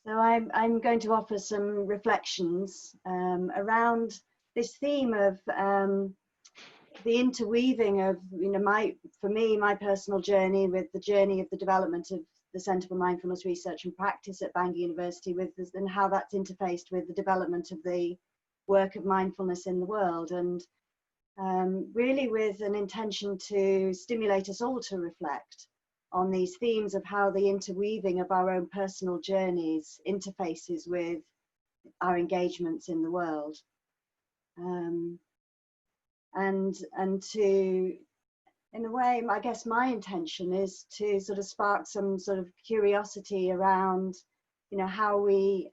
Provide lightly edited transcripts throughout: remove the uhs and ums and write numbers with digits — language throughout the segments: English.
So I'm going to offer some reflections around this theme of the interweaving of, for me, my personal journey with the journey of the development of the Centre for Mindfulness Research and Practice at Bangor University, and how that's interfaced with the development of the work of mindfulness in the world, and really with an intention to stimulate us all to reflect on these themes of how the interweaving of our own personal journeys interfaces with our engagements in the world. And to, in a way, I guess my intention is to sort of spark some sort of curiosity around, how we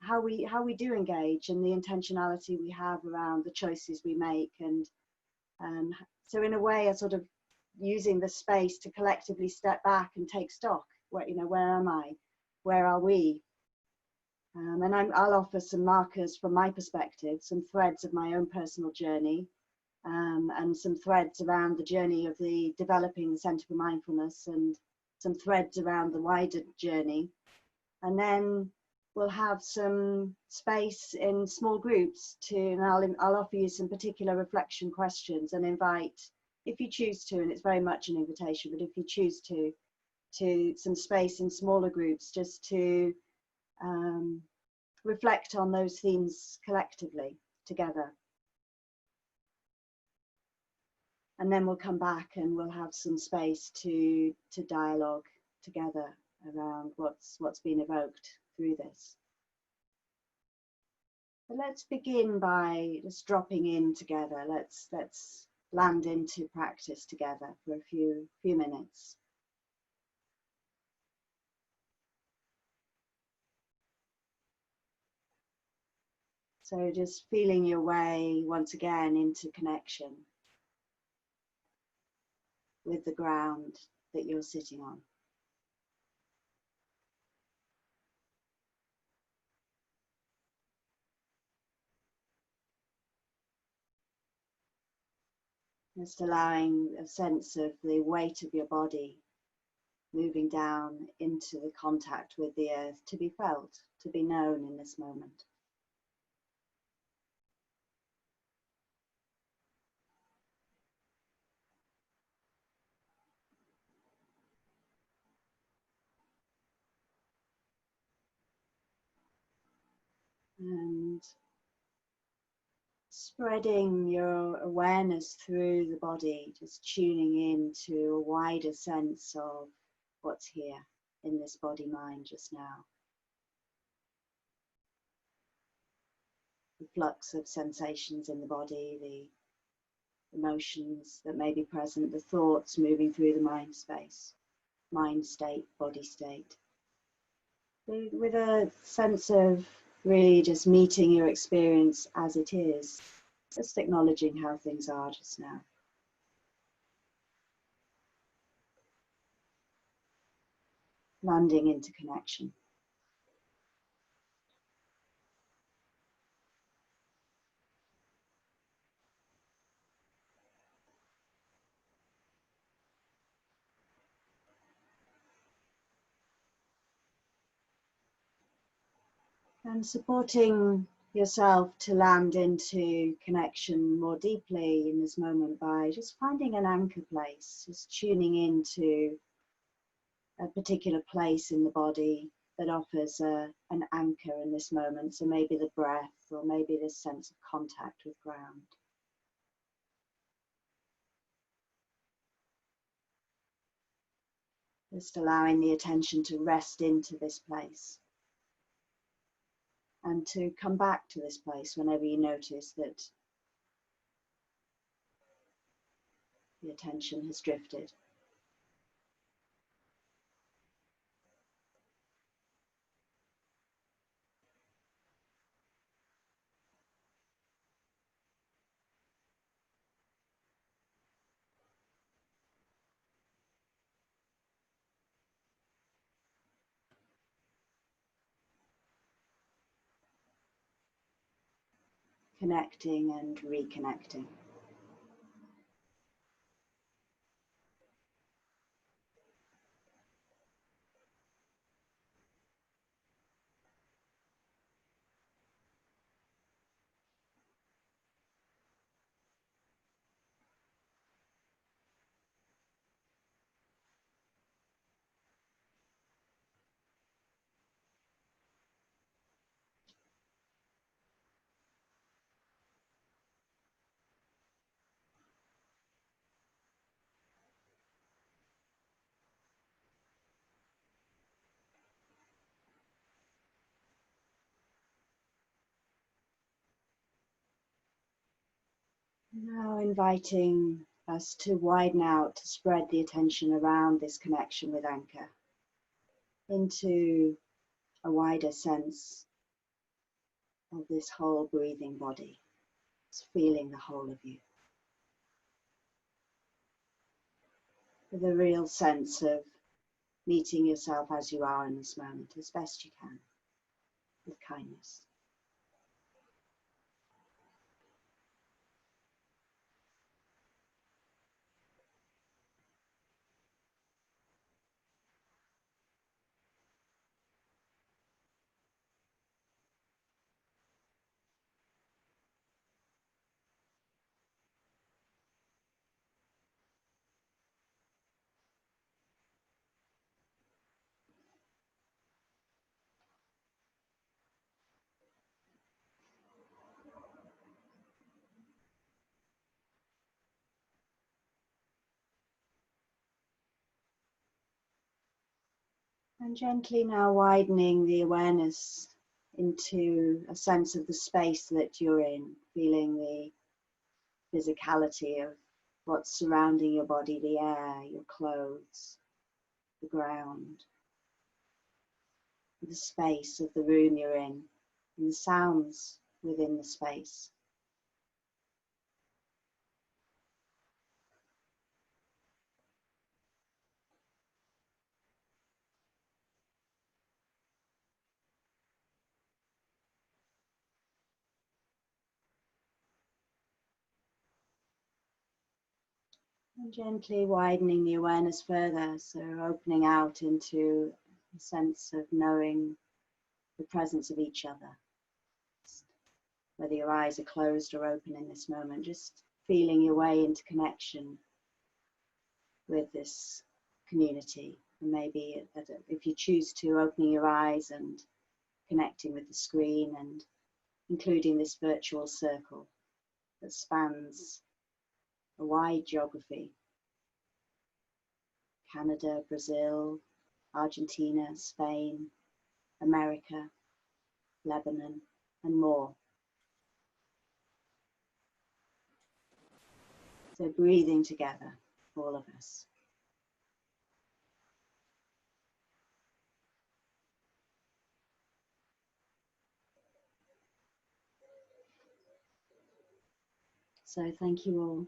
do engage, and the intentionality we have around the choices we make. And so in a way, I sort of using the space to collectively step back and take stock. Where am I? Where are we? And I'll offer some markers from my perspective, some threads of my own personal journey, and some threads around the journey of the developing the Centre for Mindfulness, and some threads around the wider journey. And then we'll have some space in small groups and I'll offer you some particular reflection questions, and invite, if you choose to, and it's very much an invitation, but if you choose to some space in smaller groups, just to reflect on those themes collectively together. And then we'll come back and we'll have some space to dialogue together around what's been evoked through this. But let's begin by just dropping in together. Let's land into practice together for a few minutes. So just feeling your way once again into connection with the ground that you're sitting on. Just allowing a sense of the weight of your body moving down into the contact with the earth to be felt, to be known in this moment. And spreading your awareness through the body, just tuning in to a wider sense of what's here in this body-mind just now. The flux of sensations in the body, the emotions that may be present, the thoughts moving through the mind space, mind state, body state. With a sense of really just meeting your experience as it is, just acknowledging how things are just now. Landing into connection. And supporting yourself to land into connection more deeply in this moment by just finding an anchor place, just tuning into a particular place in the body that offers an anchor in this moment. So maybe the breath, or maybe this sense of contact with ground. Just allowing the attention to rest into this place, and to come back to this place whenever you notice that the attention has drifted. Connecting and reconnecting. Now inviting us to widen out, to spread the attention around this connection with anchor into a wider sense of this whole breathing body. It's feeling the whole of you, with a real sense of meeting yourself as you are in this moment as best you can, with kindness. And gently now widening the awareness into a sense of the space that you're in, feeling the physicality of what's surrounding your body, the air, your clothes, the ground, the space of the room you're in, and the sounds within the space. And gently widening the awareness further, so opening out into a sense of knowing the presence of each other. Whether your eyes are closed or open in this moment, just feeling your way into connection with this community. And maybe if you choose to, opening your eyes and connecting with the screen and including this virtual circle that spans a wide geography. Canada, Brazil, Argentina, Spain, America, Lebanon, and more. So breathing together, all of us. So thank you all.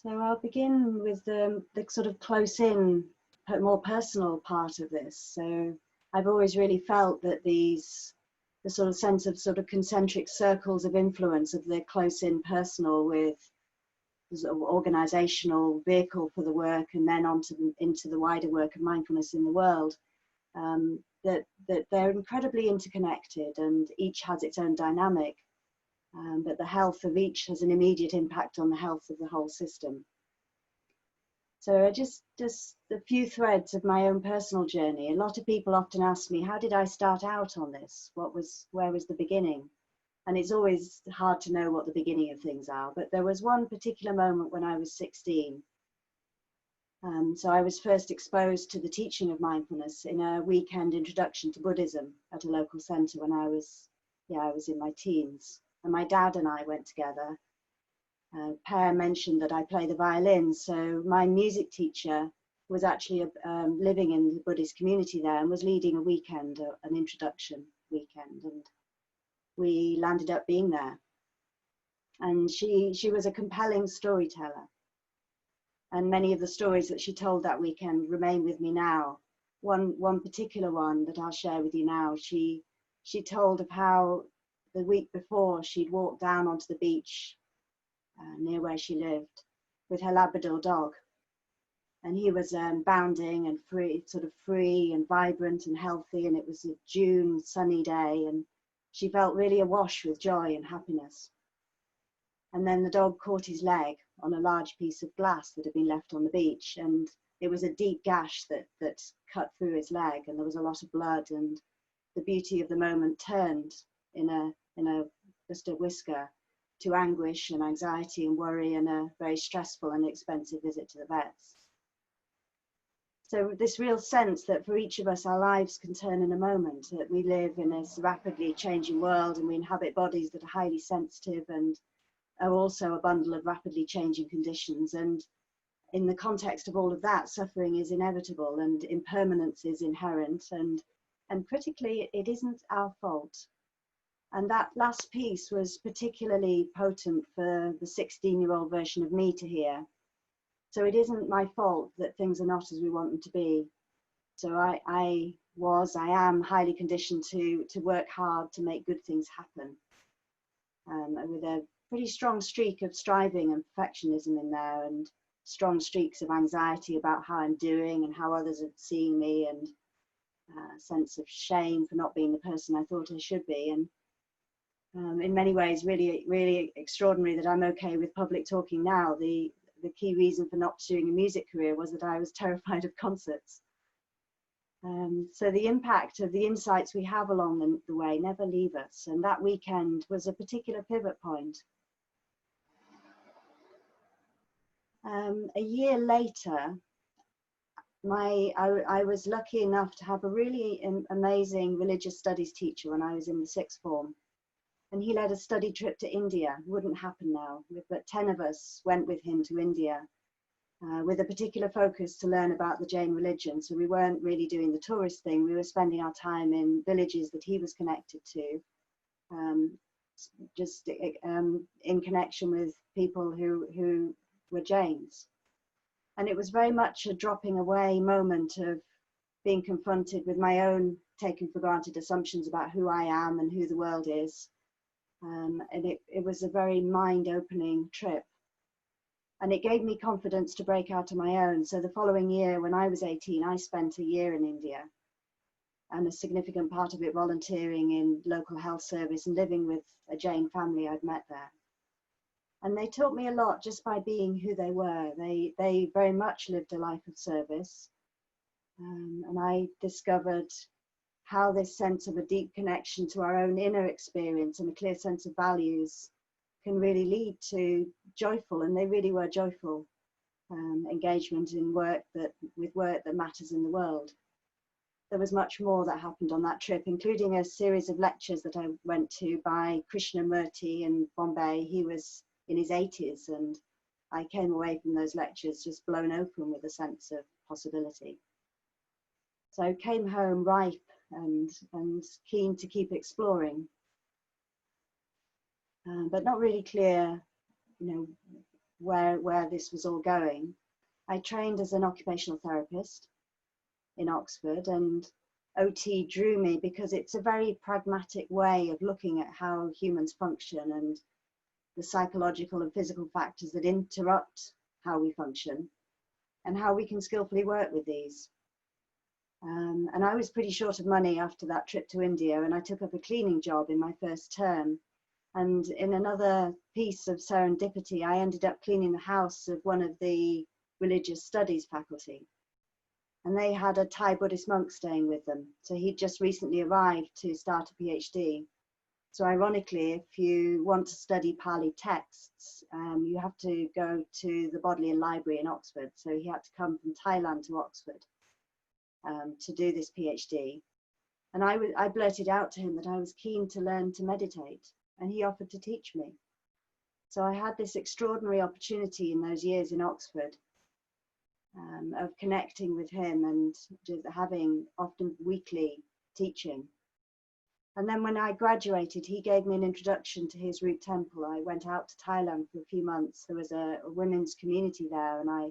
So I'll begin with the sort of close in, more personal part of this. So I've always really felt that the sort of sense of sort of concentric circles of influence of the close in personal with the sort of organizational vehicle for the work and then into the wider work of mindfulness in the world, that they're incredibly interconnected and each has its own dynamic. But the health of each has an immediate impact on the health of the whole system. So just a few threads of my own personal journey. A lot of people often ask me, how did I start out on this? Where was the beginning? And it's always hard to know what the beginning of things are. But there was one particular moment when I was 16. So I was first exposed to the teaching of mindfulness in a weekend introduction to Buddhism at a local centre when I was in my teens. And my dad and I went together. Per mentioned that I play the violin, so my music teacher was actually living in the Buddhist community there and was leading a weekend, an introduction weekend, and we landed up being there. And she was a compelling storyteller, and many of the stories that she told that weekend remain with me now. One particular one that I'll share with you now, she told of how the week before she'd walked down onto the beach near where she lived with her Labrador dog, and he was bounding and free and vibrant and healthy, and it was a June sunny day and she felt really awash with joy and happiness. And then the dog caught his leg on a large piece of glass that had been left on the beach, and it was a deep gash that cut through his leg, and there was a lot of blood, and the beauty of the moment turned in a just a whisker to anguish and anxiety and worry and a very stressful and expensive visit to the vets. So this real sense that for each of us, our lives can turn in a moment, that we live in this rapidly changing world and we inhabit bodies that are highly sensitive and are also a bundle of rapidly changing conditions. And in the context of all of that, suffering is inevitable and impermanence is inherent. And critically, it isn't our fault. And that last piece was particularly potent for the 16-year-old version of me to hear. So it isn't my fault that things are not as we want them to be. So I am highly conditioned to work hard to make good things happen. With a pretty strong streak of striving and perfectionism in there, and strong streaks of anxiety about how I'm doing and how others are seeing me, and a sense of shame for not being the person I thought I should be. And in many ways, really, really extraordinary that I'm okay with public talking now. The key reason for not pursuing a music career was that I was terrified of concerts. So the impact of the insights we have along the way never leave us. And that weekend was a particular pivot point. A year later, I was lucky enough to have a really amazing religious studies teacher when I was in the sixth form. And he led a study trip to India. Wouldn't happen now, but 10 of us went with him to India with a particular focus to learn about the Jain religion. So we weren't really doing the tourist thing. We were spending our time in villages that he was connected to, just in connection with people who were Jains. And it was very much a dropping away moment of being confronted with my own taken for granted assumptions about who I am and who the world is. And it was a very mind-opening trip. And it gave me confidence to break out on my own. So the following year, when I was 18, I spent a year in India, and a significant part of it volunteering in local health service and living with a Jain family I'd met there. And they taught me a lot just by being who they were. They very much lived a life of service. And I discovered how this sense of a deep connection to our own inner experience and a clear sense of values can really lead to joyful, and they really were joyful, engagement in work that matters in the world. There was much more that happened on that trip, including a series of lectures that I went to by Krishnamurti in Bombay. He was in his 80s, and I came away from those lectures just blown open with a sense of possibility. So I came home ripe and keen to keep exploring, but not really clear, where this was all going. I trained as an occupational therapist in Oxford, and OT drew me because it's a very pragmatic way of looking at how humans function and the psychological and physical factors that interrupt how we function and how we can skillfully work with these. And I was pretty short of money after that trip to India, and I took up a cleaning job in my first term. And in another piece of serendipity, I ended up cleaning the house of one of the religious studies faculty. And they had a Thai Buddhist monk staying with them. So he'd just recently arrived to start a PhD. So ironically, if you want to study Pali texts, you have to go to the Bodleian Library in Oxford. So he had to come from Thailand to Oxford to do this PhD. And I blurted out to him that I was keen to learn to meditate, and he offered to teach me. So I had this extraordinary opportunity in those years in Oxford of connecting with him and just having often weekly teaching. And then when I graduated, he gave me an introduction to his root temple. I went out to Thailand for a few months. There was a women's community there, and I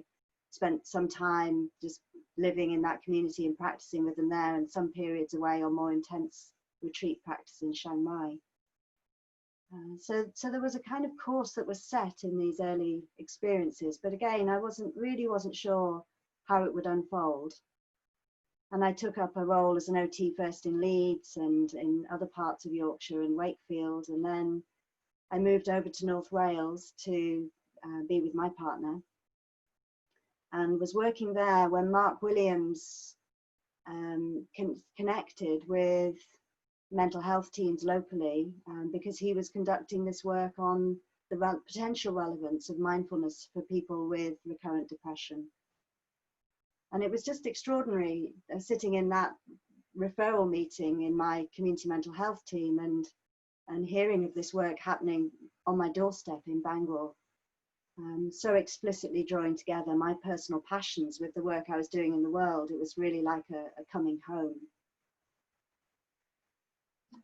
spent some time just living in that community and practicing with them there, and some periods away on more intense retreat practice in Chiang Mai. So there was a kind of course that was set in these early experiences, but again, I wasn't sure how it would unfold. And I took up a role as an OT first in Leeds and in other parts of Yorkshire and Wakefield, and then I moved over to North Wales to be with my partner, and was working there when Mark Williams connected with mental health teams locally, because he was conducting this work on the potential relevance of mindfulness for people with recurrent depression. And it was just extraordinary sitting in that referral meeting in my community mental health team and hearing of this work happening on my doorstep in Bangor. So explicitly drawing together my personal passions with the work I was doing in the world. It was really like a coming home.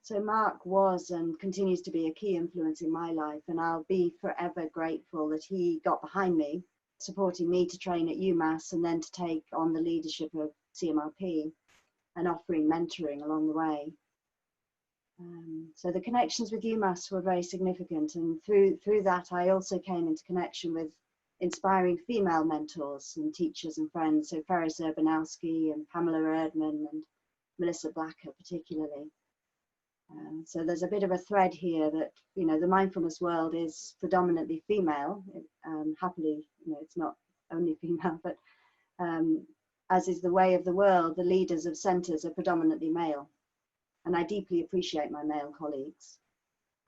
So Mark was and continues to be a key influence in my life, and I'll be forever grateful that he got behind me, supporting me to train at UMass and then to take on the leadership of CMRP and offering mentoring along the way. So the connections with UMass were very significant, and through that I also came into connection with inspiring female mentors and teachers and friends, so Ferris Urbanowski and Pamela Erdman and Melissa Blacker particularly. So there's a bit of a thread here that, you know, the mindfulness world is predominantly female. Happily, you know, it's not only female, but as is the way of the world, the leaders of centres are predominantly male. And I deeply appreciate my male colleagues.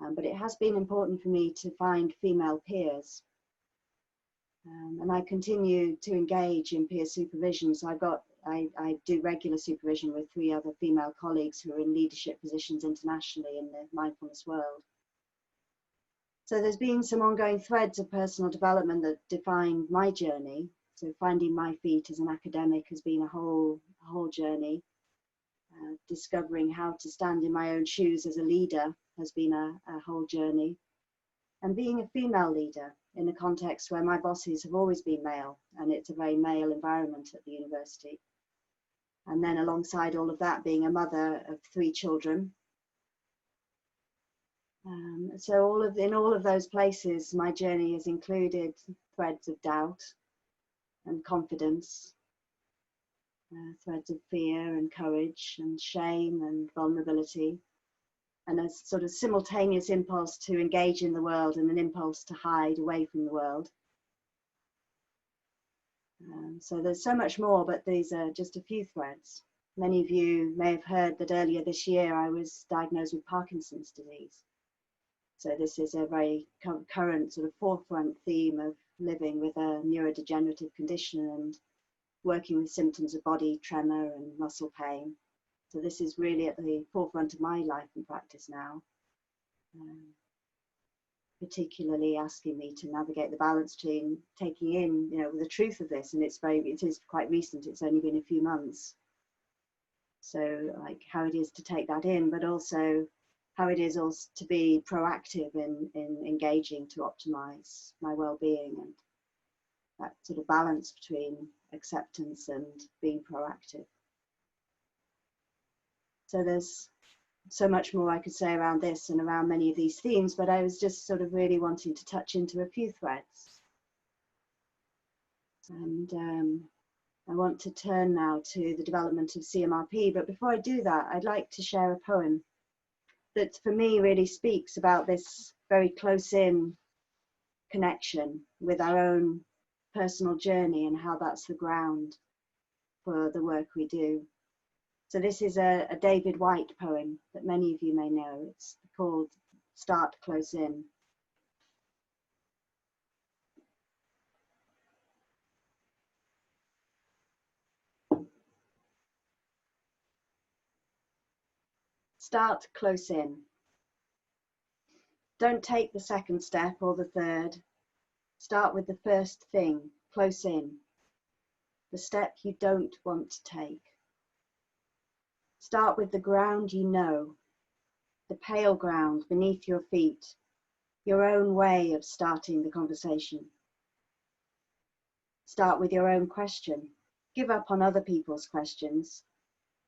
But it has been important for me to find female peers. And I continue to engage in peer supervision. So I do regular supervision with 3 other female colleagues who are in leadership positions internationally in the mindfulness world. So there's been some ongoing threads of personal development that defined my journey. So finding my feet as an academic has been a whole journey. Discovering how to stand in my own shoes as a leader has been a whole journey. And being a female leader in a context where my bosses have always been male, and it's a very male environment at the university. And then alongside all of that, being a mother of 3 children. So in all of those places, my journey has included threads of doubt and confidence, threads of fear and courage and shame and vulnerability, and a sort of simultaneous impulse to engage in the world and an impulse to hide away from the world. So there's so much more, but these are just a few threads. Many of you may have heard that earlier this year I was diagnosed with Parkinson's disease. So this is a very current sort of forefront theme of living with a neurodegenerative condition and working with symptoms of body tremor and muscle pain. So this is really at the forefront of my life and practice now, particularly asking me to navigate the balance between taking in, you know, the truth of this, and it is quite recent, it's only been a few months. So like how it is to take that in, but also how it is also to be proactive in engaging to optimize my well-being, and that sort of balance between acceptance and being proactive. So there's so much more I could say around this and around many of these themes, but I was just sort of really wanting to touch into a few threads. And I want to turn now to the development of CMRP, but before I do that, I'd like to share a poem that for me really speaks about this very close-in connection with our own personal journey and how that's the ground for the work we do. So this is a David White poem that many of you may know. It's called Start Close In. Start close in. Don't take the second step or the third. Start with the first thing, close in. The step you don't want to take. Start with the ground you know, the pale ground beneath your feet, your own way of starting the conversation. Start with your own question. Give up on other people's questions.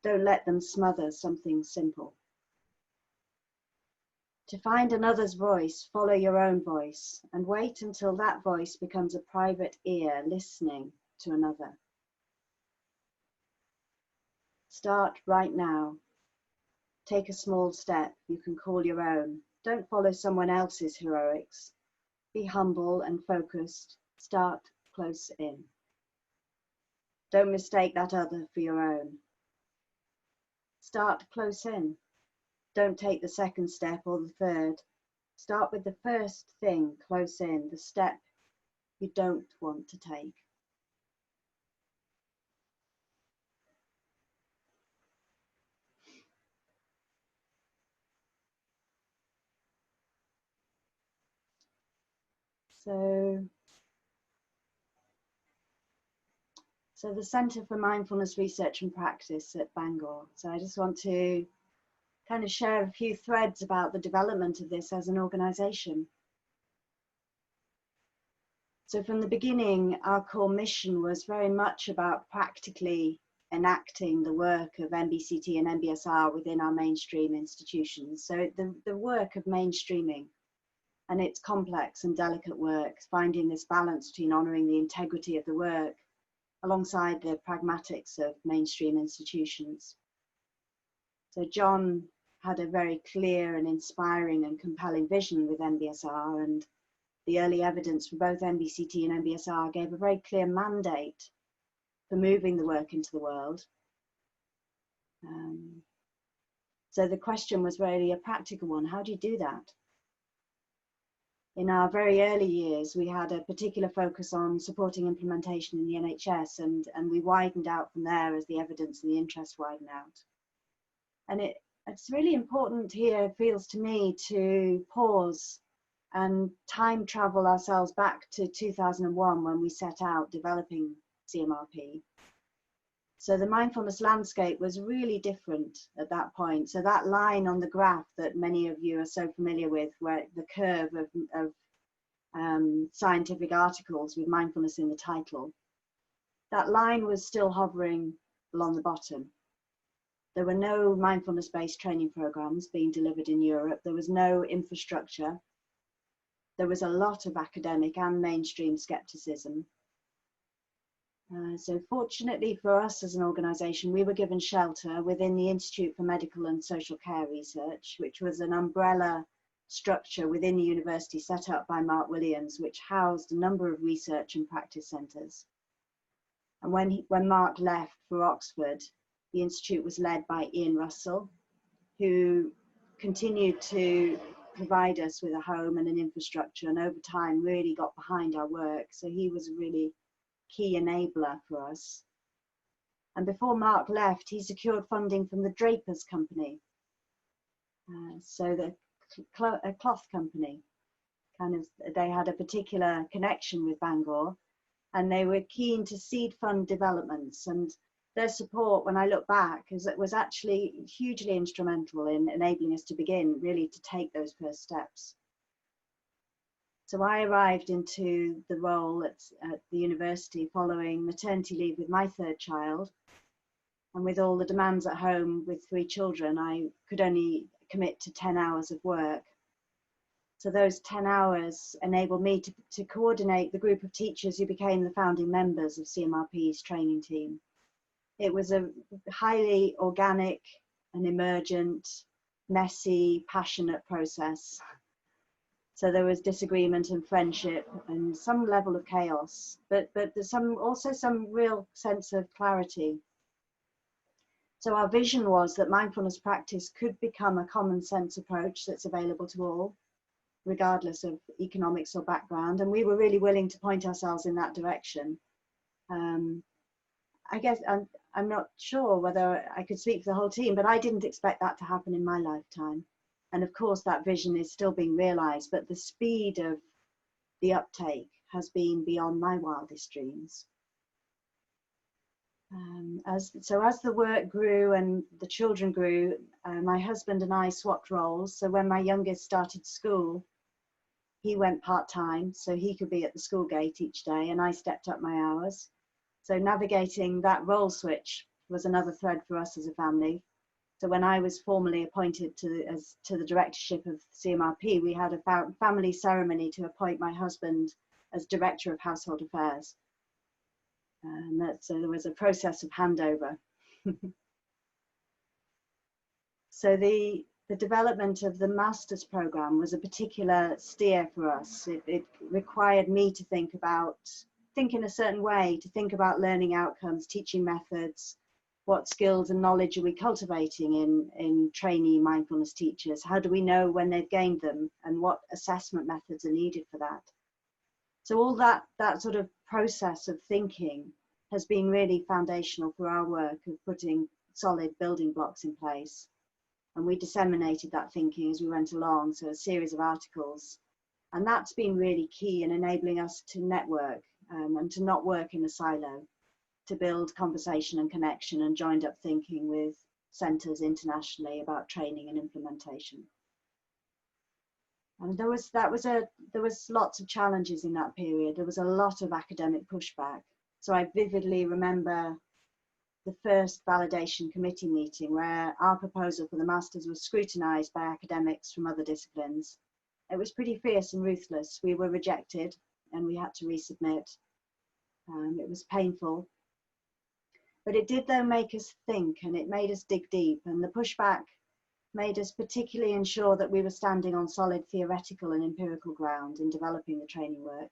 Don't let them smother something simple. To find another's voice, follow your own voice and wait until that voice becomes a private ear listening to another. Start right now. Take a small step you can call your own. Don't follow someone else's heroics. Be humble and focused. Start close in. Don't mistake that other for your own. Start close in. Don't take the second step or the third. Start with the first thing close in, the step you don't want to take. So the Centre for Mindfulness Research and Practice at Bangor. So I just want to kind of share a few threads about the development of this as an organisation. So from the beginning, our core mission was very much about practically enacting the work of MBCT and MBSR within our mainstream institutions. So the work of mainstreaming, and it's complex and delicate work, finding this balance between honouring the integrity of the work alongside the pragmatics of mainstream institutions. So John had a very clear and inspiring and compelling vision with MBSR, and the early evidence for both MBCT and MBSR gave a very clear mandate for moving the work into the world. So the question was really a practical one. How do you do that? In our very early years, we had a particular focus on supporting implementation in the NHS, and we widened out from there as the evidence and the interest widened out. And it's really important here, it feels to me, to pause and time travel ourselves back to 2001 when we set out developing CMRP. So the mindfulness landscape was really different at that point. So that line on the graph that many of you are so familiar with, where the curve of scientific articles with mindfulness in the title, that line was still hovering along the bottom. There were no mindfulness-based training programs being delivered in Europe. There was no infrastructure. There was a lot of academic and mainstream skepticism. So fortunately for us as an organisation, we were given shelter within the Institute for Medical and Social Care Research, which was an umbrella structure within the university set up by Mark Williams, which housed a number of research and practice centres. And when Mark left for Oxford, the institute was led by Ian Russell, who continued to provide us with a home and an infrastructure, and over time really got behind our work. So he was a really key enabler for us. And before Mark left, he secured funding from the Drapers Company. So a cloth company, they had a particular connection with Bangor, and they were keen to seed fund developments, and their support, when I look back, was actually hugely instrumental in enabling us to begin really to take those first steps. So I arrived into the role at the university following maternity leave with my third child, and with all the demands at home with 3 children, I could only commit to 10 hours of work. So those 10 hours enabled me to coordinate the group of teachers who became the founding members of CMRP's training team. It was a highly organic and emergent, messy, passionate process. So there was disagreement and friendship and some level of chaos, but there's also some real sense of clarity. So our vision was that mindfulness practice could become a common sense approach that's available to all, regardless of economics or background, and we were really willing to point ourselves in that direction. I guess I'm not sure whether I could speak for the whole team, but I didn't expect that to happen in my lifetime. And of course, that vision is still being realized, but the speed of the uptake has been beyond my wildest dreams. As the work grew and the children grew, my husband and I swapped roles. So when my youngest started school, he went part-time, so he could be at the school gate each day, and I stepped up my hours. So navigating that role switch was another thread for us as a family. So when I was formally appointed to the directorship of CMRP, we had a family ceremony to appoint my husband as Director of Household Affairs. So there was a process of handover. So the development of the master's program was a particular steer for us. It required me to think in a certain way, to think about learning outcomes, teaching methods, what skills and knowledge are we cultivating in trainee mindfulness teachers? How do we know when they've gained them, and what assessment methods are needed for that? So all that sort of process of thinking has been really foundational for our work of putting solid building blocks in place. And we disseminated that thinking as we went along. So a series of articles And that's been really key in enabling us to network and to not work in a silo, to build conversation and connection and joined up thinking with centres internationally about training and implementation. And there was lots of challenges in that period. There was a lot of academic pushback. So I vividly remember the first validation committee meeting where our proposal for the masters was scrutinised by academics from other disciplines. It was pretty fierce and ruthless. We were rejected and we had to resubmit. It was painful, but it did though make us think, and it made us dig deep, and the pushback made us particularly ensure that we were standing on solid theoretical and empirical ground in developing the training work.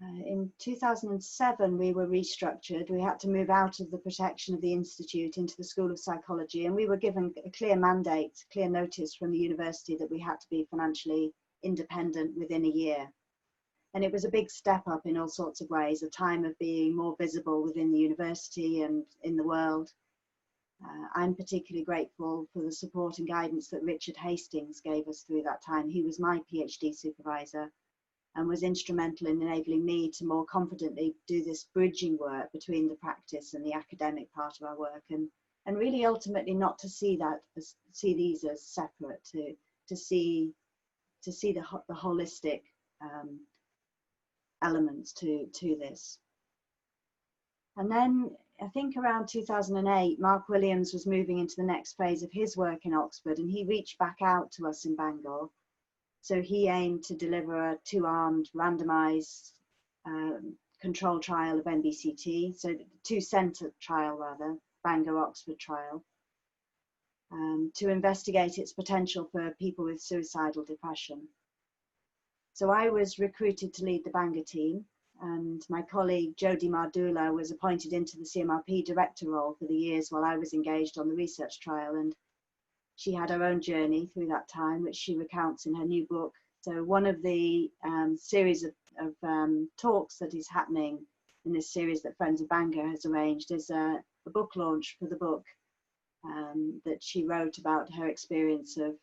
In 2007, we were restructured. We had to move out of the protection of the Institute into the School of Psychology, and we were given a clear mandate, clear notice from the university that we had to be financially independent within a year. And it was a big step up in all sorts of ways, a time of being more visible within the university and in the world. I'm particularly grateful for the support and guidance that Richard Hastings gave us through that time. He was my PhD supervisor and was instrumental in enabling me to more confidently do this bridging work between the practice and the academic part of our work, and really ultimately not to see these as separate, to see the holistic elements to this. And then I think around 2008, Mark Williams was moving into the next phase of his work in Oxford, and he reached back out to us in Bangor. So he aimed to deliver a two-armed randomized control trial of MBCT, so two-centre trial rather, Bangor-Oxford trial, to investigate its potential for people with suicidal depression. So I was recruited to lead the Bangor team, and my colleague Jodie Mardula was appointed into the CMRP director role for the years while I was engaged on the research trial, and she had her own journey through that time, which she recounts in her new book. So one of the series of talks that is happening in this series that Friends of Bangor has arranged is a book launch for the book that she wrote about her experience of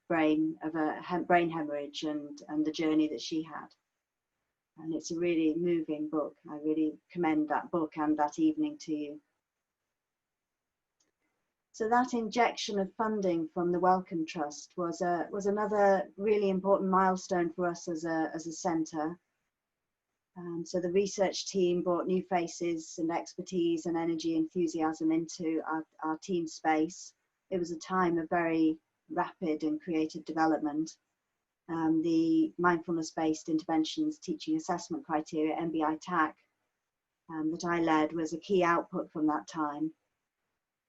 brain hemorrhage and the journey that she had. And it's a really moving book. I really commend that book and that evening to you. So that injection of funding from the Wellcome Trust was another really important milestone for us as a centre. So the research team brought new faces and expertise and energy, enthusiasm into our team space. It was a time of very rapid and creative development. The mindfulness-based interventions teaching assessment criteria, MBI TAC, that I led was a key output from that time.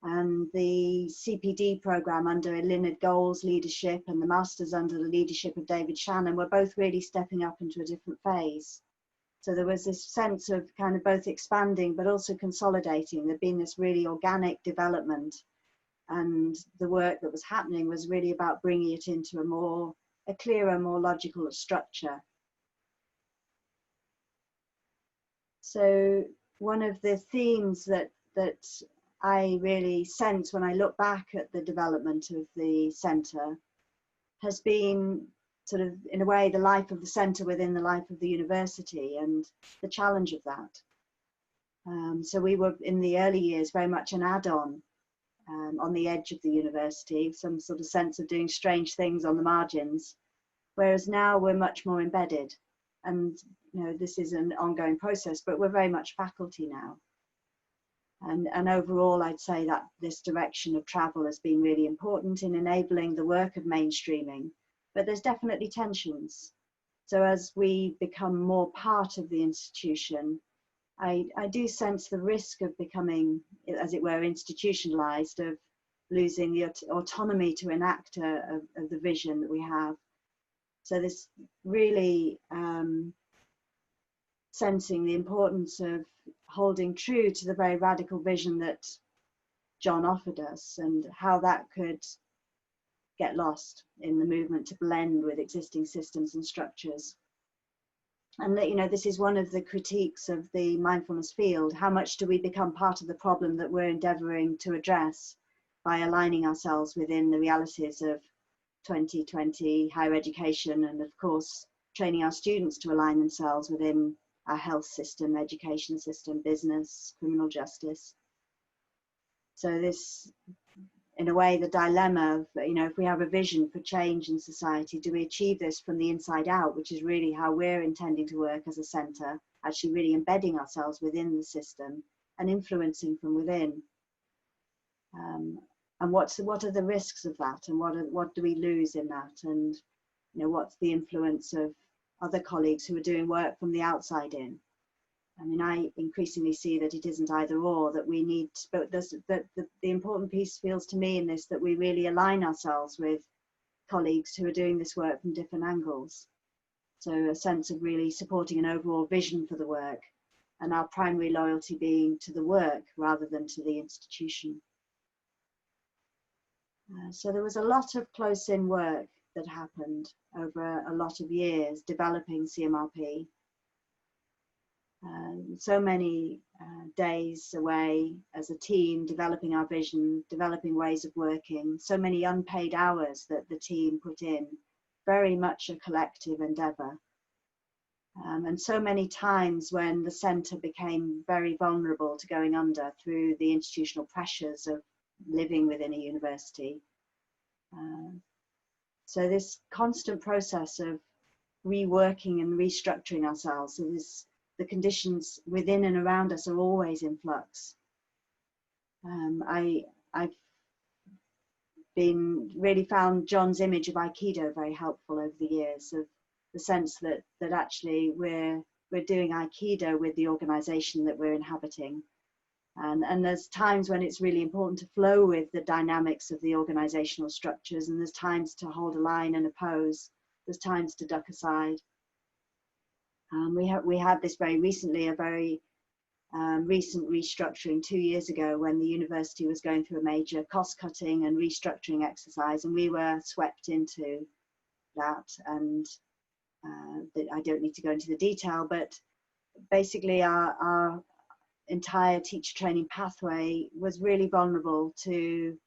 And the CPD programme under Leonard Gold's leadership and the Masters under the leadership of David Shannon were both really stepping up into a different phase. So there was this sense of kind of both expanding but also consolidating. There'd been this really organic development, and the work that was happening was really about bringing it into a clearer, more logical structure. So one of the themes that I really sense when I look back at the development of the centre has been sort of, in a way, the life of the centre within the life of the university and the challenge of that. So we were, in the early years, very much an add-on on the edge of the university, some sort of sense of doing strange things on the margins, whereas now we're much more embedded. And this is an ongoing process, but we're very much faculty now. And overall, I'd say that this direction of travel has been really important in enabling the work of mainstreaming, but there's definitely tensions. So as we become more part of the institution, I do sense the risk of becoming, as it were, institutionalized, of losing the autonomy to enact of the vision that we have. So this really sensing the importance of holding true to the very radical vision that John offered us, and how that could get lost in the movement to blend with existing systems and structures. And that, this is one of the critiques of the mindfulness field. How much do we become part of the problem that we're endeavouring to address by aligning ourselves within the realities of 2020, higher education, and of course training our students to align themselves within our health system, education system, business, criminal justice. So this, in a way, the dilemma of, if we have a vision for change in society, do we achieve this from the inside out, which is really how we're intending to work as a centre, actually really embedding ourselves within the system and influencing from within. And what are the risks of that, and what do we lose in that, and what's the influence of other colleagues who are doing work from the outside in? I mean, I increasingly see that it isn't either or, that we need, but the important piece feels to me in this, that we really align ourselves with colleagues who are doing this work from different angles. So a sense of really supporting an overall vision for the work, and our primary loyalty being to the work rather than to the institution. So there was a lot of close-in work that happened over a lot of years developing CMRP. So many days away as a team, developing our vision, developing ways of working, so many unpaid hours that the team put in, very much a collective endeavour. And so many times when the centre became very vulnerable to going under through the institutional pressures of living within a university. So this constant process of reworking and restructuring ourselves, so the conditions within and around us are always in flux. I've really found John's image of Aikido very helpful over the years, of the sense that actually we're doing Aikido with the organization that we're inhabiting. And there's times when it's really important to flow with the dynamics of the organizational structures, and there's times to hold a line and oppose, there's times to duck aside. We had this very recently, a very recent restructuring 2 years ago, when the university was going through a major cost-cutting and restructuring exercise, and we were swept into that. And I don't need to go into the detail, but basically our entire teacher training pathway was really vulnerable to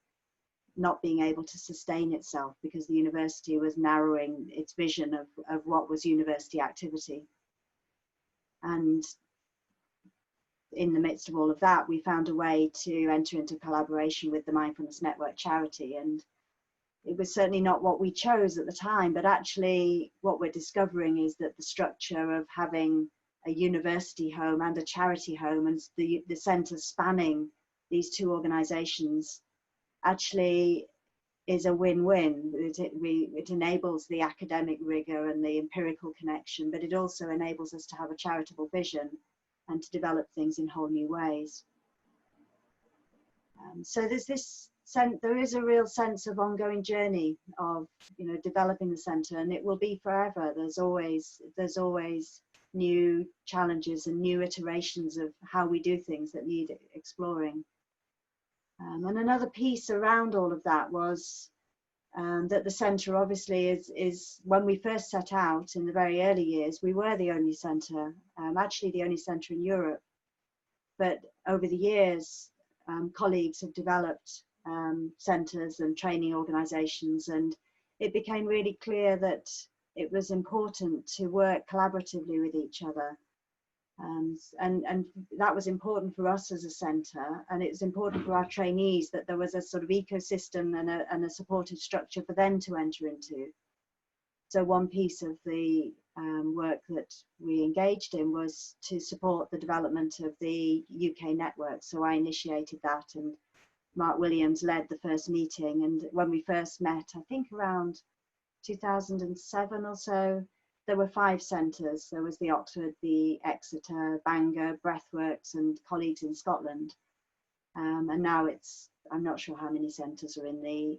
not being able to sustain itself, because the university was narrowing its vision of what was university activity. And in the midst of all of that, we found a way to enter into collaboration with the Mindfulness Network charity. And it was certainly not what we chose at the time, but actually what we're discovering is that the structure of having a university home and a charity home, and the centre spanning these two organisations, actually is a win-win. It enables the academic rigour and the empirical connection, but it also enables us to have a charitable vision and to develop things in whole new ways. So there is a real sense of ongoing journey of developing the centre, and it will be forever. There's always new challenges and new iterations of how we do things that need exploring. And another piece around all of that was that the centre obviously is when we first set out in the very early years, we were the only centre, actually the only centre in Europe. But over the years, colleagues have developed centres and training organisations, and it became really clear that it was important to work collaboratively with each other. And that was important for us as a centre, and it was important for our trainees that there was a sort of ecosystem and a supportive structure for them to enter into. So one piece of the work that we engaged in was to support the development of the UK network. So I initiated that, and Mark Williams led the first meeting. And when we first met, I think around 2007 or so, there were 5 centres. There was the Oxford, the Exeter, Bangor, Breathworks, and colleagues in Scotland. And now I'm not sure how many centres are in the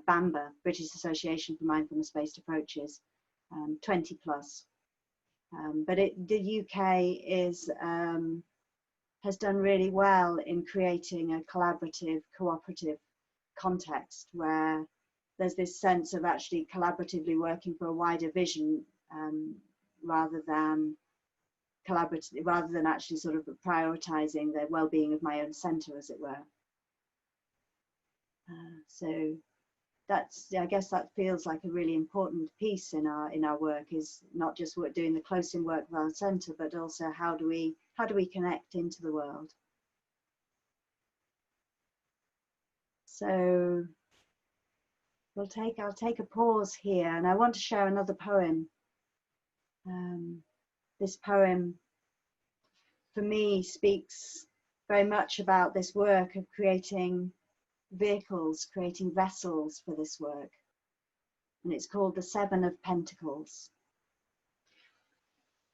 BAMBA, British Association for Mindfulness-Based Approaches, 20 plus. But the UK has done really well in creating a collaborative, cooperative context where there's this sense of actually collaboratively working for a wider vision, rather than actually sort of prioritizing the well-being of my own centre, as it were. So I guess that feels like a really important piece in our work, is not just doing the close-in work of our centre, but also how do we connect into the world. So I'll take a pause here, and I want to share another poem. This poem, for me, speaks very much about this work of creating vehicles, creating vessels for this work. And it's called The Seven of Pentacles.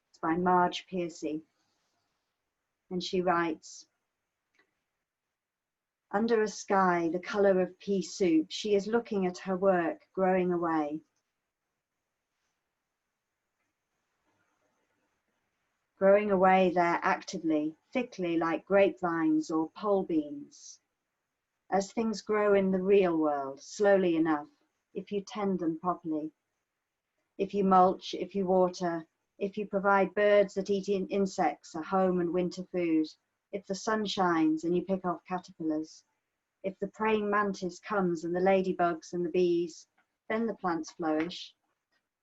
It's by Marge Piercy. And she writes, under a sky the colour of pea soup, she is looking at her work growing away. Growing away there actively, thickly like grapevines or pole beans. As things grow in the real world, slowly enough, if you tend them properly. If you mulch, if you water, if you provide birds that eat insects a home and winter food, if the sun shines and you pick off caterpillars, if the praying mantis comes and the ladybugs and the bees, then the plants flourish,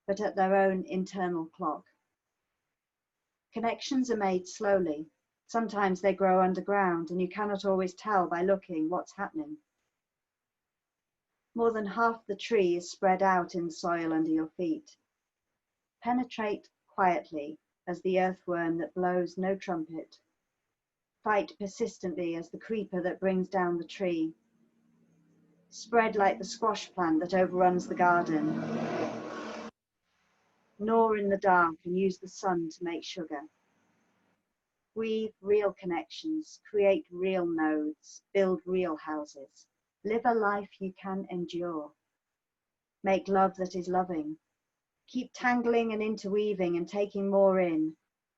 but at their own internal clock. Connections are made slowly. Sometimes they grow underground and you cannot always tell by looking what's happening. More than half the tree is spread out in the soil under your feet. Penetrate quietly as the earthworm that blows no trumpet. Fight persistently as the creeper that brings down the tree. Spread like the squash plant that overruns the garden. Gnaw in the dark and use the sun to make sugar. Weave real connections, create real nodes, build real houses. Live a life you can endure. Make love that is loving. Keep tangling and interweaving and taking more in,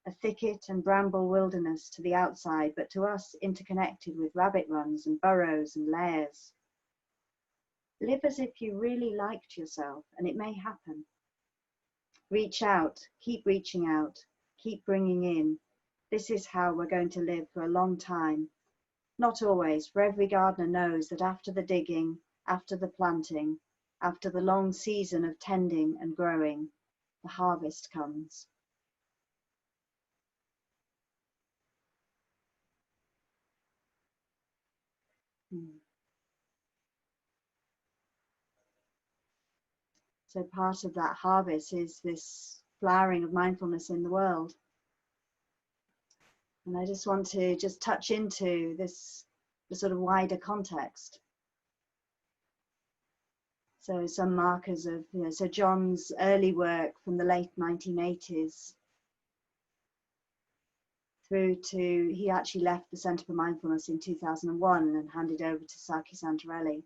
a thicket and bramble wilderness to the outside, but to us interconnected with rabbit runs and burrows and layers. Live as if you really liked yourself, and it may happen. Reach out, keep reaching out, keep bringing in. This is how we're going to live for a long time. Not always, for every gardener knows that after the digging, after the planting, after the long season of tending and growing, the harvest comes. So part of that harvest is this flowering of mindfulness in the world. And I just want to touch into this, the sort of wider context. So some markers of, so John's early work from the late 1980s through to, he actually left the Centre for Mindfulness in 2001 and handed over to Saki Santarelli.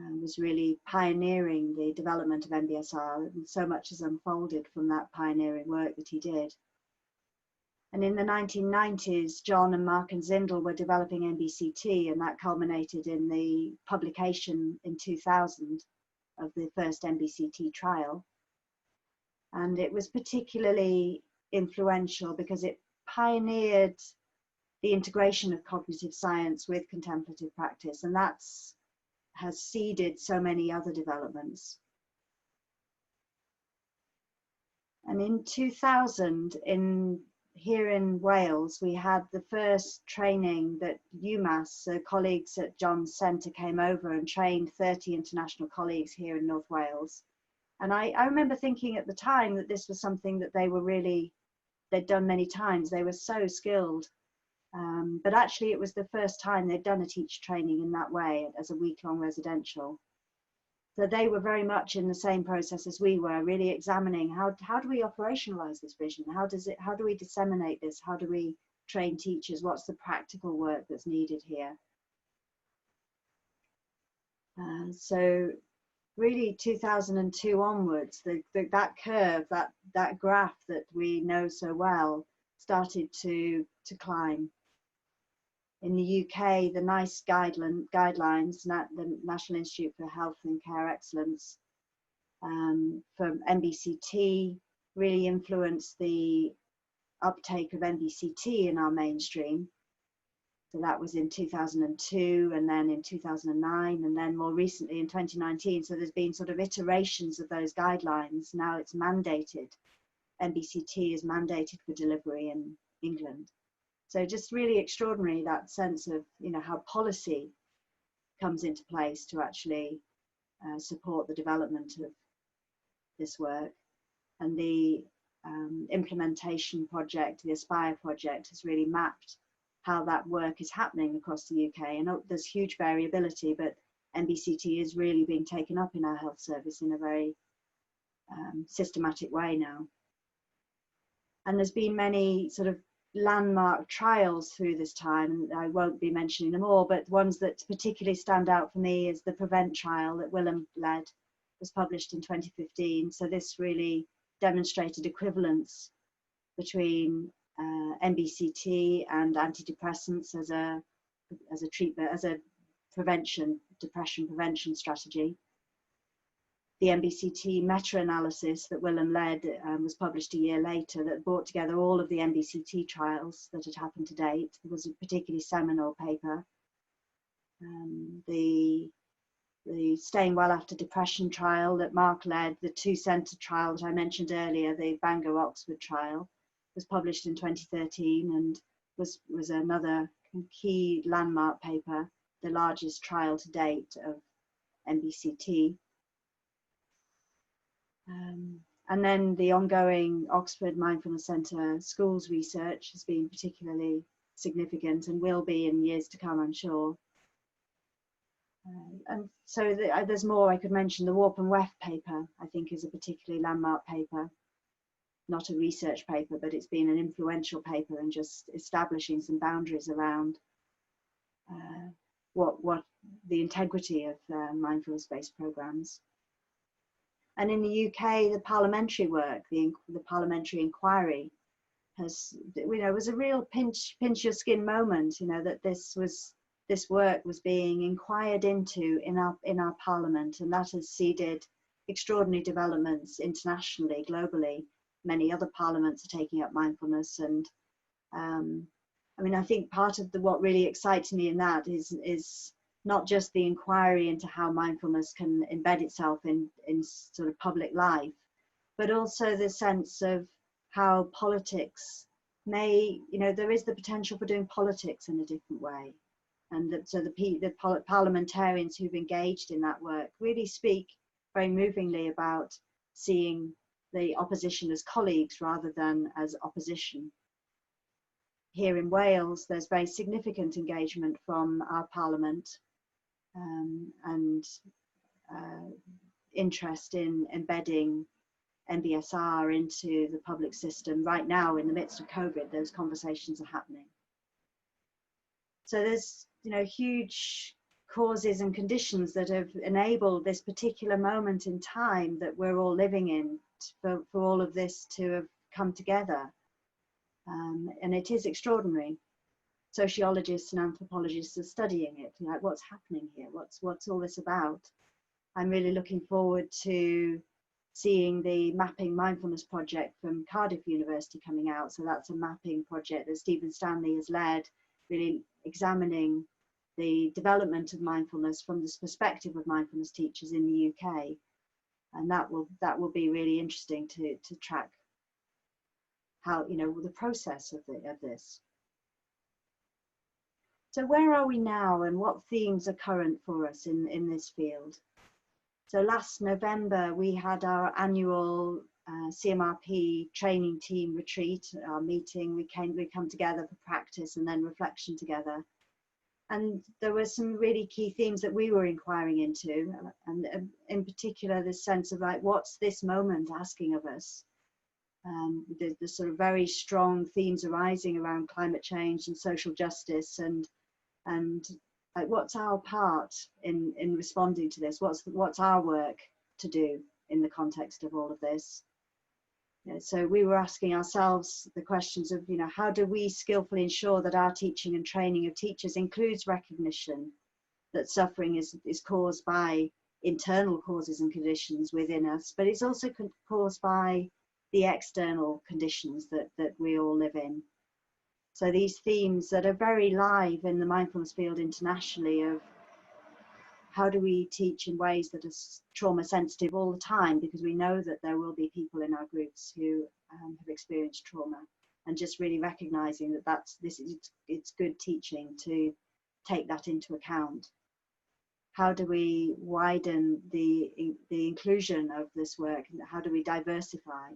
And was really pioneering the development of MBSR, and so much has unfolded from that pioneering work that he did. And in the 1990s, John and Mark and Zindel were developing MBCT, and that culminated in the publication in 2000 of the first MBCT trial. And it was particularly influential because it pioneered the integration of cognitive science with contemplative practice, and that's has seeded so many other developments. And in 2000, here in Wales, we had the first training that UMass, so colleagues at John's Centre, came over and trained 30 international colleagues here in North Wales. And I remember thinking at the time that this was something that they'd done many times. They were so skilled. But actually it was the first time they'd done a teacher training in that way as a week-long residential. So they were very much in the same process as we were, really examining how do we operationalize this vision? How do we disseminate this? How do we train teachers? What's the practical work that's needed here? So really 2002 onwards, that curve, that graph that we know so well started to climb. In the UK, the NICE guidelines, the National Institute for Health and Care Excellence, from MBCT, really influenced the uptake of MBCT in our mainstream. So that was in 2002, and then in 2009, and then more recently in 2019. So there's been sort of iterations of those guidelines. Now it's mandated. MBCT is mandated for delivery in England. So just really extraordinary, that sense of, you know, how policy comes into place to actually support the development of this work. And the implementation project, the Aspire project, has really mapped how that work is happening across the UK. And there's huge variability, but MBCT is really being taken up in our health service in a very systematic way now. And there's been many sort of landmark trials through this time, and I won't be mentioning them all, but ones that particularly stand out for me is the PREVENT trial that Willem led, was published in 2015. So this really demonstrated equivalence between MBCT and antidepressants as a treatment, as a depression prevention strategy. The MBCT meta-analysis that Willem led was published a year later, that brought together all of the MBCT trials that had happened to date. It was a particularly seminal paper. The Staying Well After Depression trial that Mark led, the two-centre trial that I mentioned earlier, the Bangor Oxford trial, was published in 2013 and was another key landmark paper, the largest trial to date of MBCT. And then the ongoing Oxford Mindfulness Centre schools research has been particularly significant and will be in years to come, I'm sure. And so there's more I could mention. The Warp and Weft paper, I think, is a particularly landmark paper. Not a research paper, but it's been an influential paper in just establishing some boundaries around what the integrity of mindfulness-based programs. And in the UK, the parliamentary work, the parliamentary inquiry, has, you know, was a real pinch your skin moment. You know, that this work was being inquired into in our parliament, and that has seeded extraordinary developments internationally, globally. Many other parliaments are taking up mindfulness, and I mean, I think part of what really excites me in that is not just the inquiry into how mindfulness can embed itself in sort of public life, but also the sense of how politics may, you know, there is the potential for doing politics in a different way. And so the parliamentarians who've engaged in that work really speak very movingly about seeing the opposition as colleagues rather than as opposition. Here in Wales, there's very significant engagement from our parliament and interest in embedding MBSR into the public system. Right now, in the midst of COVID, those conversations are happening. So there's, you know, huge causes and conditions that have enabled this particular moment in time that we're all living in for all of this to have come together. And it is extraordinary. Sociologists and anthropologists are studying it, like what's happening here, what's all this about. I'm really looking forward to seeing the Mapping Mindfulness project from Cardiff University coming out. So that's a mapping project that Stephen Stanley has led, really examining the development of mindfulness from this perspective of mindfulness teachers in the UK. And that will be really interesting to track how, you know, the process of this. So where are we now, and what themes are current for us in this field? So last November, we had our annual CMRP training team retreat, our meeting. We come together for practice and then reflection together. And there were some really key themes that we were inquiring into, and in particular, this sense of like, what's this moment asking of us? The sort of very strong themes arising around climate change and social justice, and like, what's our part in responding to this? What's our work to do in the context of all of this? So we were asking ourselves the questions of, you know, how do we skillfully ensure that our teaching and training of teachers includes recognition that suffering is caused by internal causes and conditions within us, but it's also caused by the external conditions that we all live in. So these themes that are very live in the mindfulness field internationally of how do we teach in ways that are trauma sensitive all the time, because we know that there will be people in our groups who have experienced trauma, and just really recognizing that it's good teaching to take that into account. How do we widen the inclusion of this work, and how do we diversify?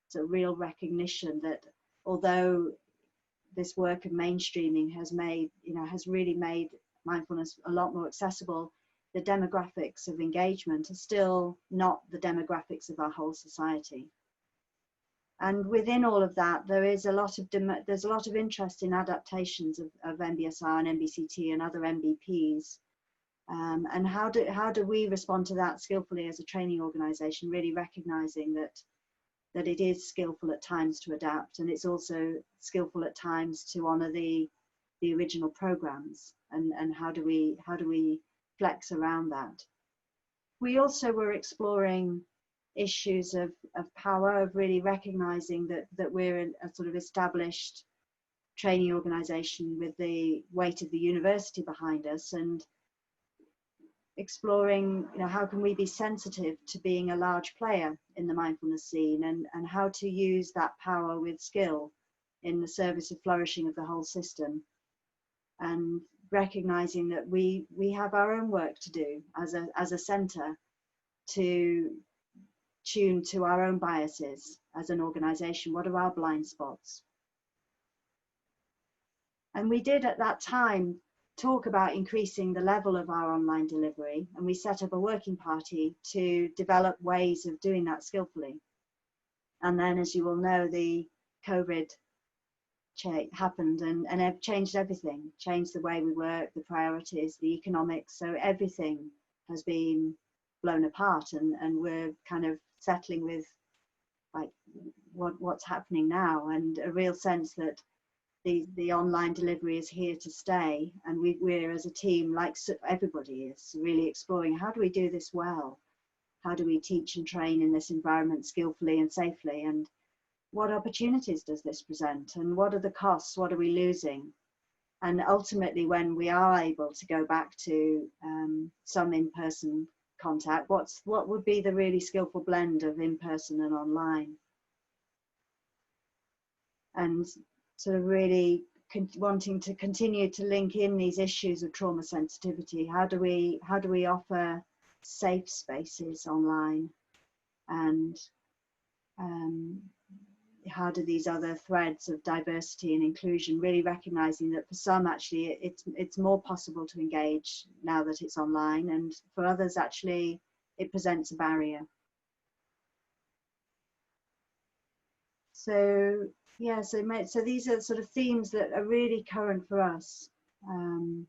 So real recognition that although this work of mainstreaming has really made mindfulness a lot more accessible, the demographics of engagement are still not the demographics of our whole society. And within all of that, there's a lot of interest in adaptations of MBSR and MBCT and other MBPs. And how do we respond to that skillfully as a training organisation, really recognising that it is skillful at times to adapt, and it's also skillful at times to honour the original programmes, and how do we flex around that. We also were exploring issues of power, of really recognising that we're a sort of established training organisation with the weight of the university behind us, and exploring, how can we be sensitive to being a large player in the mindfulness scene, and how to use that power with skill in the service of flourishing of the whole system, and recognizing that we have our own work to do as a center to tune to our own biases as an organization. What are our blind spots? And we did at that time talk about increasing the level of our online delivery, and we set up a working party to develop ways of doing that skillfully. And then, as you will know, the COVID happened and it changed everything, changed the way we work, the priorities, the economics. So everything has been blown apart, and we're kind of settling with like what's happening now, and a real sense that the online delivery is here to stay, and we're as a team, like everybody is, really exploring how do we do this well, how do we teach and train in this environment skillfully and safely, and what opportunities does this present, and what are the costs, what are we losing? And ultimately, when we are able to go back to some in-person contact, what would be the really skillful blend of in-person and online? And sort of really wanting to continue to link in these issues of trauma sensitivity. How do we offer safe spaces online, and how do these other threads of diversity and inclusion, really recognizing that for some actually it's more possible to engage now that it's online, and for others actually it presents a barrier. So yeah, so these are sort of themes that are really current for us, and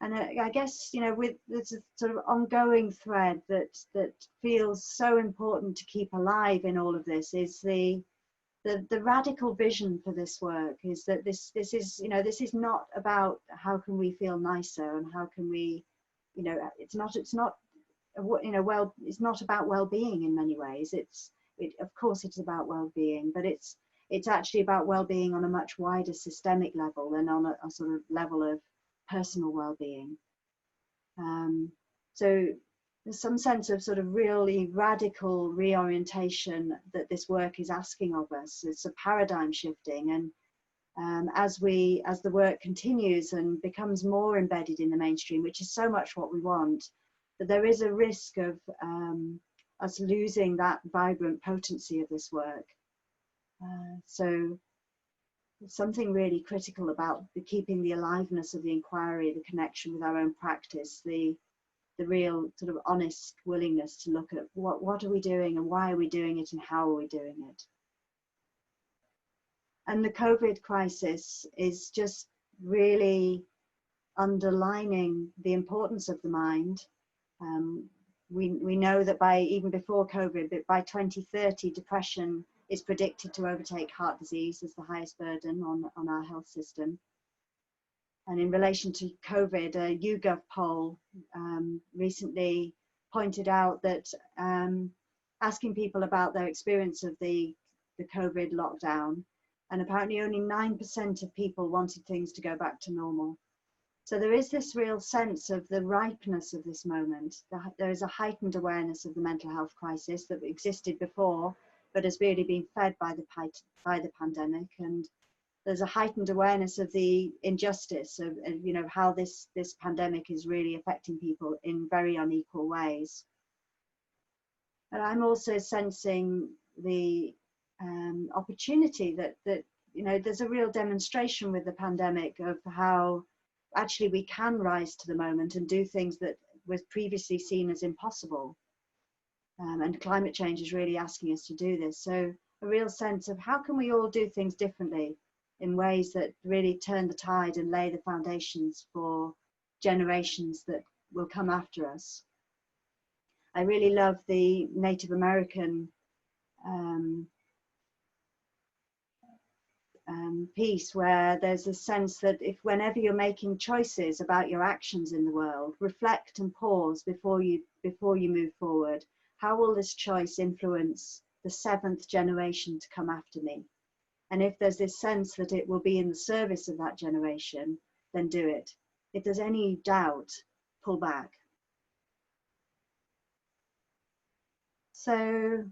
I guess with this sort of ongoing thread that feels so important to keep alive in all of this is the radical vision for this work is that this is not about how can we feel nicer and how can we, it's not about well-being in many ways. Of course it's about well-being, but it's actually about well-being on a much wider systemic level than on a sort of level of personal well-being. So there's some sense of sort of really radical reorientation that this work is asking of us. It's a paradigm shifting, and as the work continues and becomes more embedded in the mainstream, which is so much what we want, that there is a risk of us losing that vibrant potency of this work. So something really critical about keeping the aliveness of the inquiry, the connection with our own practice, the real sort of honest willingness to look at what are we doing and why are we doing it and how are we doing it. And the COVID crisis is just really underlining the importance of the mind. We know that even before COVID, but by 2030, depression is predicted to overtake heart disease as the highest burden on our health system. And in relation to COVID, a YouGov poll recently pointed out that asking people about their experience of the COVID lockdown, and apparently only 9% of people wanted things to go back to normal. So there is this real sense of the ripeness of this moment. There is a heightened awareness of the mental health crisis that existed before, but has really been fed by the pandemic. And there's a heightened awareness of the injustice of you know, how this pandemic is really affecting people in very unequal ways. And I'm also sensing the opportunity that you know, there's a real demonstration with the pandemic of how actually we can rise to the moment and do things that was previously seen as impossible. And climate change is really asking us to do this. So a real sense of how can we all do things differently in ways that really turn the tide and lay the foundations for generations that will come after us. I really love the Native American piece where there's a sense that if whenever you're making choices about your actions in the world, reflect and pause before you move forward. How will this choice influence the 7th generation to come after me? And if there's this sense that it will be in the service of that generation, then do it. If there's any doubt, pull back. So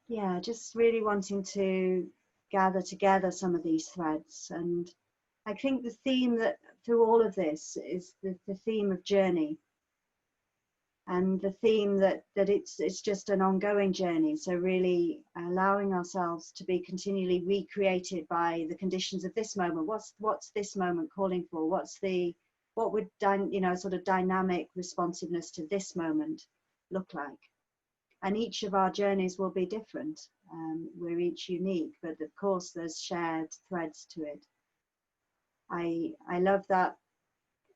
yeah, just really wanting to gather together some of these threads. And I think the theme that through all of this is the theme of journey, and the theme that it's just an ongoing journey. So really allowing ourselves to be continually recreated by the conditions of this moment. What's this moment calling for? What would you know, sort of dynamic responsiveness to this moment look like? And each of our journeys will be different. We're each unique, but of course there's shared threads to it. I love that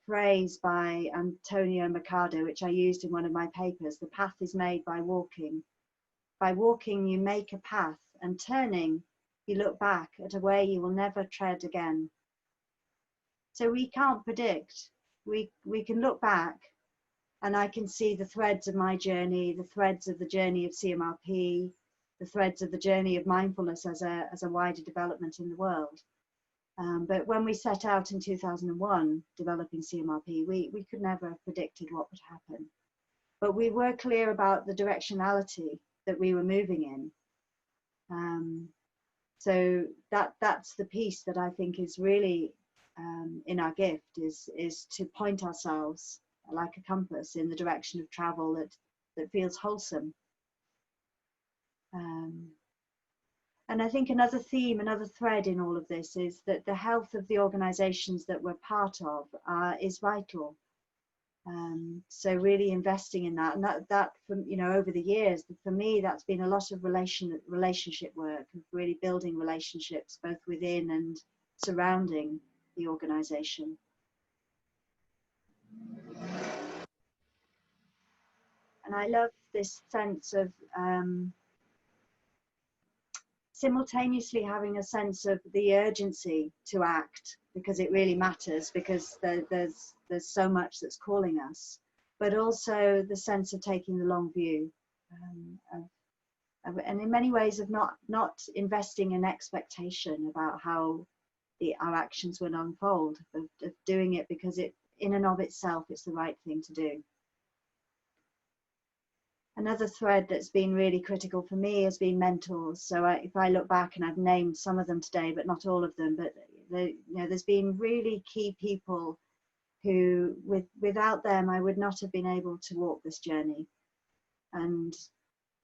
phrase by Antonio Machado, which I used in one of my papers: the path is made by walking. By walking, you make a path, and turning, you look back at a way you will never tread again. So we can't predict. We can look back, and I can see the threads of my journey, the threads of the journey of CMRP, the threads of the journey of mindfulness as a wider development in the world. But when we set out in 2001 developing CMRP, we could never have predicted what would happen. But we were clear about the directionality that we were moving in. So that's the piece that I think is really in our gift, is to point ourselves like a compass in the direction of travel that feels wholesome. And I think another theme, another thread in all of this is that the health of the organizations that we're part of is vital. So really investing in that, and that from, you know, over the years, for me, that's been a lot of relationship work, of really building relationships both within and surrounding the organization. And I love this sense of simultaneously having a sense of the urgency to act, because it really matters, because there's so much that's calling us, but also the sense of taking the long view, and in many ways of not investing in expectation about how our actions will unfold, of doing it because it in and of itself it's the right thing to do. Another thread that's been really critical for me has been mentors. So if I look back, and I've named some of them today, but not all of them, but you know, there's been really key people who, without them, I would not have been able to walk this journey. And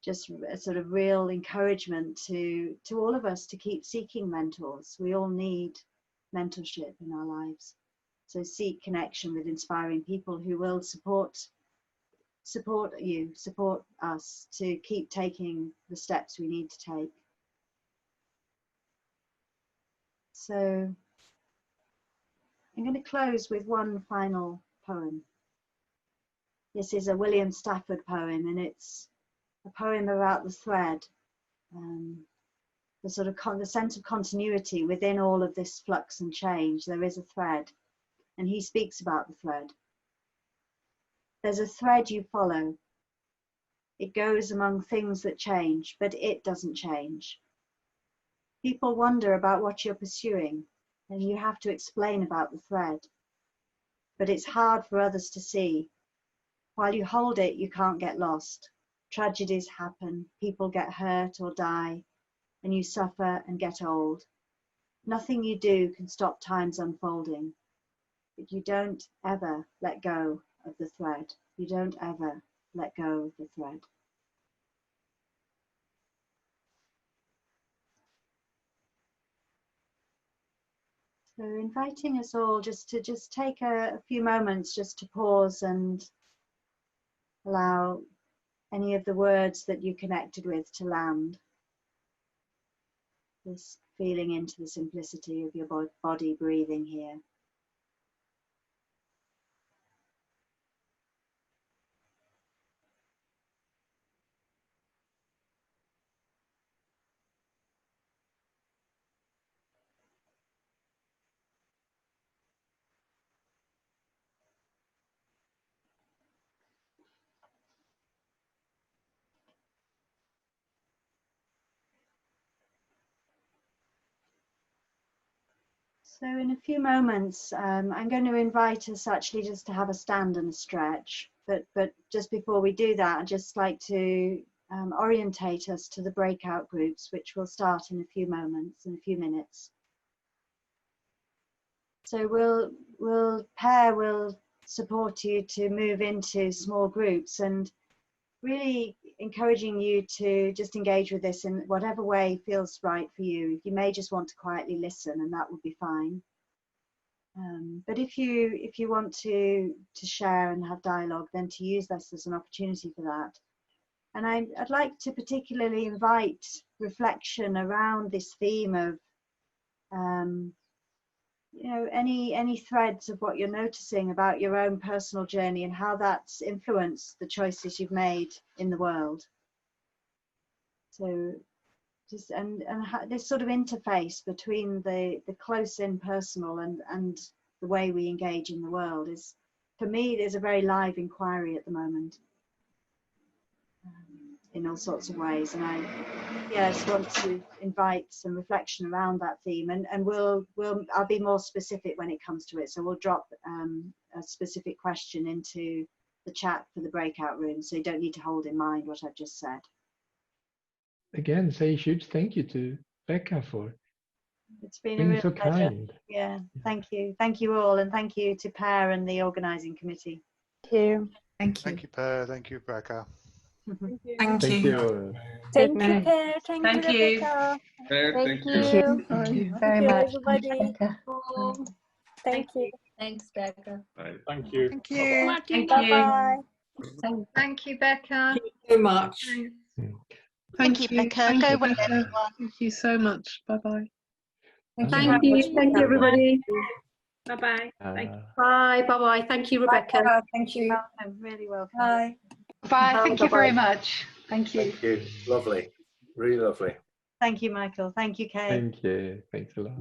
just a sort of real encouragement to all of us to keep seeking mentors. We all need mentorship in our lives. So seek connection with inspiring people who will support us to keep taking the steps we need to take. So I'm going to close with one final poem. This is a William Stafford poem, and it's a poem about the thread, the sort of the sense of continuity within all of this flux and change. There is a thread, and he speaks about the thread. There's a thread you follow. It goes among things that change, but it doesn't change. People wonder about what you're pursuing, and you have to explain about the thread. But it's hard for others to see. While you hold it, you can't get lost. Tragedies happen, people get hurt or die, and you suffer and get old. Nothing you do can stop time's unfolding. But you don't ever let go of the thread. You don't ever let go of the thread. So inviting us all just to take a few moments just to pause and allow any of the words that you connected with to land. This feeling into the simplicity of your body breathing here. So in a few moments, I'm going to invite us actually just to have a stand and a stretch. But just before we do that, I'd just like to orientate us to the breakout groups, which will start in a few moments, in a few minutes. So we'll support you to move into small groups, and really encouraging you to just engage with this in whatever way feels right for you. You may just want to quietly listen, and that would be fine. But if you want to share and have dialogue, then to use this as an opportunity for that. And I'd like to particularly invite reflection around this theme of you know, any threads of what you're noticing about your own personal journey and how that's influenced the choices you've made in the world. So just and this sort of interface between the close in personal and the way we engage in the world is, for me, there's a very live inquiry at the moment in all sorts of ways. And I just want to invite some reflection around that theme, and I'll be more specific when it comes to it. So we'll drop a specific question into the chat for the breakout room, so you don't need to hold in mind what I've just said. Again, say a huge thank you to Becca for being being a real so pleasure. kind. Yeah, thank you all, and thank you to Per and the organising committee. Thank you. Thank you. Thank you, Per. Thank you, Becca. Thank you. Thank you. Thank you, night. Per. Thank you, Rebecca. Thank you. you. Thank you Thank very you, much. everybody. Thank you. Thanks, Becca. Thank you. Thank you. Thank Bye-bye. Thank you, Becca. So much. Thank you, Becca. Go well, Becca. everyone. Thank you so much. Bye-bye. Thank you. Thank you, everybody. Bye-bye. Bye. Bye-bye. Thank you, Rebecca. Bye. Thank you. I'm really welcome. Bye. Bye. Thank you very much. Thank you. Thank you. Lovely. Really lovely. Thank you, Michael. Thank you, Kay. Thank you. Thanks a lot.